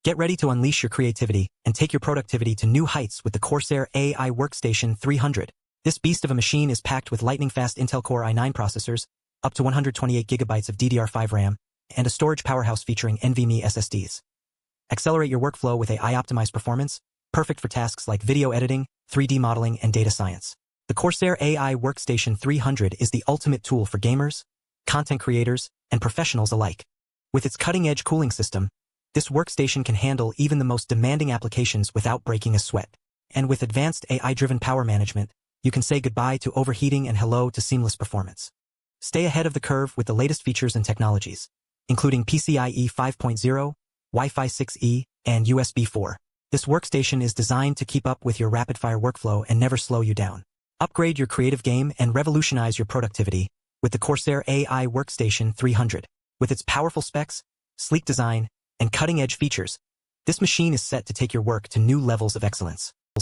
Get ready to unleash your creativity and take your productivity to new heights with the Corsair AI Workstation 300. This beast of a machine is packed with lightning-fast Intel Core i9 processors, up to 128 GB of DDR5 RAM, and a storage powerhouse featuring NVMe SSDs. Accelerate your workflow with AI-optimized performance, perfect for tasks like video editing, 3D modeling, and data science. The Corsair AI Workstation 300 is the ultimate tool for gamers, content creators, and professionals alike. With its cutting-edge cooling system, this workstation can handle even the most demanding applications without breaking a sweat. And with advanced AI-driven power management, you can say goodbye to overheating and hello to seamless performance. Stay ahead of the curve with the latest features and technologies, including PCIe 5.0, Wi-Fi 6E, and USB 4. This workstation is designed to keep up with your rapid-fire workflow and never slow you down. Upgrade your creative game and revolutionize your productivity with the Corsair AI Workstation 300. With its powerful specs, sleek design, and cutting-edge features, this machine is set to take your work to new levels of excellence.